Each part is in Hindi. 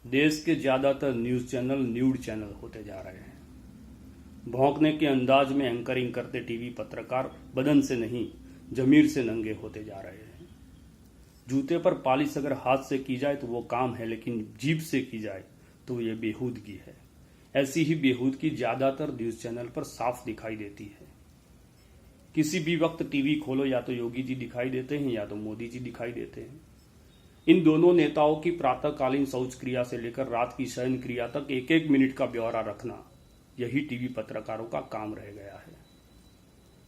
देश के ज्यादातर न्यूज चैनल न्यूड चैनल होते जा रहे हैं। भौंकने के अंदाज में एंकरिंग करते टीवी पत्रकार बदन से नहीं जमीर से नंगे होते जा रहे हैं। जूते पर पालिश अगर हाथ से की जाए तो वो काम है, लेकिन जीभ से की जाए तो ये बेहूदगी है। ऐसी ही बेहूदगी ज्यादातर न्यूज चैनल पर साफ दिखाई देती है। किसी भी वक्त टीवी खोलो या तो योगी जी दिखाई देते हैं या तो मोदी जी दिखाई देते हैं। इन दोनों नेताओं की प्रातःकालीन शौच क्रिया से लेकर रात की शयन क्रिया तक एक एक मिनट का ब्यौरा रखना, यही टीवी पत्रकारों का काम रह गया है।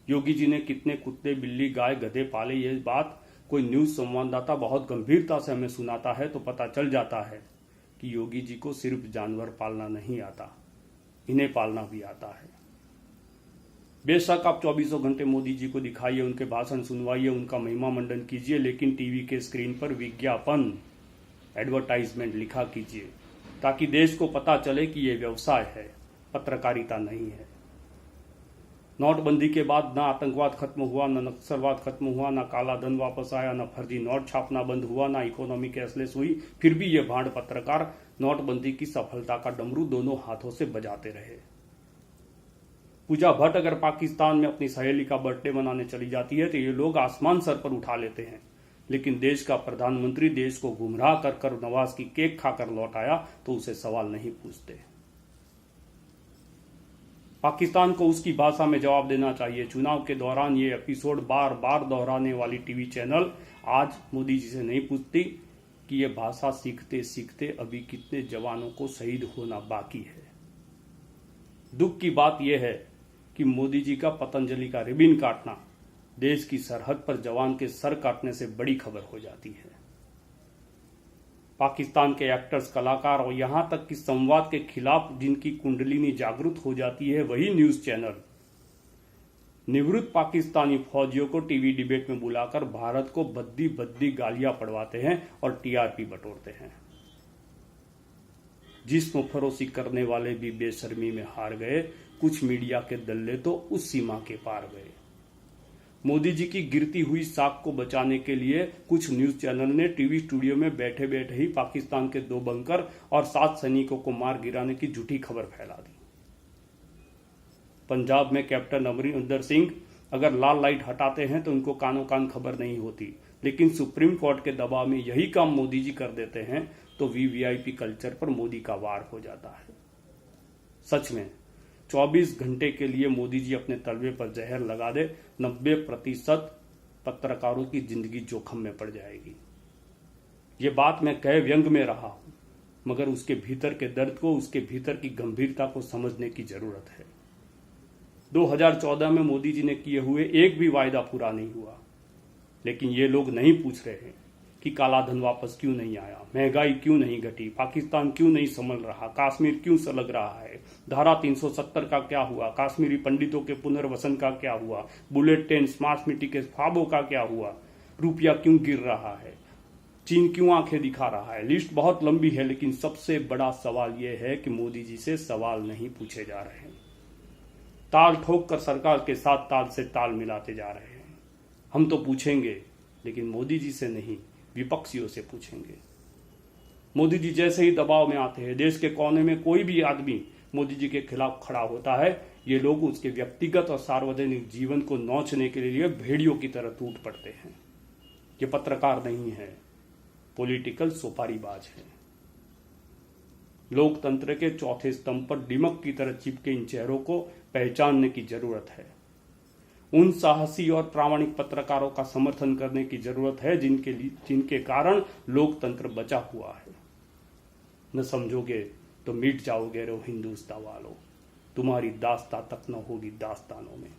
योगी जी ने कितने कुत्ते बिल्ली गाय गधे पाले, ये बात कोई न्यूज संवाददाता बहुत गंभीरता से हमें सुनाता है तो पता चल जाता है कि योगी जी को सिर्फ जानवर पालना नहीं आता, इन्हें पालना भी आता है। बेशक आप 24 घंटे मोदी जी को दिखाइए, उनके भाषण सुनवाइए, उनका महिमा मंडन कीजिए, लेकिन टीवी के स्क्रीन पर विज्ञापन एडवर्टाइजमेंट लिखा कीजिए ताकि देश को पता चले कि यह व्यवसाय है, पत्रकारिता नहीं है। नोटबंदी के बाद ना आतंकवाद खत्म हुआ, ना नक्सलवाद खत्म हुआ, ना काला धन वापस आया, ना फर्जी नोट छापना बंद हुआ, ना इकोनॉमी कैशलेस हुई, फिर भी ये भांड पत्रकार नोटबंदी की सफलता का डमरू दोनों हाथों से बजाते रहे। पूजा भट्ट अगर पाकिस्तान में अपनी सहेली का बर्थडे मनाने चली जाती है तो ये लोग आसमान सर पर उठा लेते हैं, लेकिन देश का प्रधानमंत्री देश को गुमराह कर कर नवाज की केक खाकर लौट आया तो उसे सवाल नहीं पूछते। पाकिस्तान को उसकी भाषा में जवाब देना चाहिए। चुनाव के दौरान ये एपिसोड बार बार दोहराने वाली टीवी चैनल आज मोदी जी से नहीं पूछती कि ये भाषा सीखते सीखते अभी कितने जवानों को शहीद होना बाकी है। दुख की बात यह है कि मोदी जी का पतंजलि का रिबन काटना देश की सरहद पर जवान के सर काटने से बड़ी खबर हो जाती है। पाकिस्तान के एक्टर्स, कलाकार और यहां तक कि संवाद के खिलाफ जिनकी कुंडलिनी जागृत हो जाती है, वही न्यूज चैनल निवृत्त पाकिस्तानी फौजियों को टीवी डिबेट में बुलाकर भारत को भद्दी भद्दी गालियां पड़वाते हैं और टीआरपी बटोरते हैं। जिस्म फरोशी करने वाले भी बेशर्मी में हार गए, कुछ मीडिया के दल्ले तो उस सीमा के पार गए। मोदी जी की गिरती हुई साख को बचाने के लिए कुछ न्यूज चैनल ने टीवी स्टूडियो में बैठे बैठे ही पाकिस्तान के 2 बंकर और 7 सैनिकों को मार गिराने की झूठी खबर फैला दी। पंजाब में कैप्टन अमरिंदर सिंह अगर लाल लाइट हटाते हैं तो उनको कानों कान खबर नहीं होती, लेकिन सुप्रीम कोर्ट के दबाव में यही काम मोदी जी कर देते हैं तो वीवीआईपी कल्चर पर मोदी का वार हो जाता है। सच में 24 घंटे के लिए मोदी जी अपने तलवे पर जहर लगा दे, 90% पत्रकारों की जिंदगी जोखिम में पड़ जाएगी। ये बात मैं कह व्यंग में रहा हूं, मगर उसके भीतर के दर्द को, उसके भीतर की गंभीरता को समझने की जरूरत है। 2014 में मोदी जी ने किए हुए एक भी वायदा पूरा नहीं हुआ, लेकिन ये लोग नहीं पूछ रहे हैं कि काला धन वापस क्यों नहीं आया, महंगाई क्यों नहीं घटी, पाकिस्तान क्यों नहीं संभल रहा, कश्मीर क्यों सलग रहा है, धारा 370 का क्या हुआ, कश्मीरी पंडितों के पुनर्वसन का क्या हुआ, बुलेट ट्रेन स्मार्ट सिटी के ख्वाबों का क्या हुआ, रुपया क्यों गिर रहा है, चीन क्यों आंखें दिखा रहा है। लिस्ट बहुत लंबी है, लेकिन सबसे बड़ा सवाल यह है कि मोदी जी से सवाल नहीं पूछे जा रहे हैं। ताल ठोक कर सरकार के साथ ताल से ताल मिलाते जा रहे हैं। हम तो पूछेंगे, लेकिन मोदी जी से नहीं, विपक्षियों से पूछेंगे। मोदी जी जैसे ही दबाव में आते हैं, देश के कोने में कोई भी आदमी मोदी जी के खिलाफ खड़ा होता है, ये लोग उसके व्यक्तिगत और सार्वजनिक जीवन को नोचने के लिए भेड़ियों की तरह टूट पड़ते हैं। ये पत्रकार नहीं है, पॉलिटिकल सोपारीबाज है। लोकतंत्र के चौथे स्तंभ पर दीमक की तरह चिपके इन चेहरों को पहचानने की जरूरत है। उन साहसी और प्रामाणिक पत्रकारों का समर्थन करने की जरूरत है जिनके कारण लोकतंत्र बचा हुआ है। न समझोगे तो मिट जाओगे रो हिंदुस्तान वालों, तुम्हारी दास्तां तक न होगी दास्तानों में।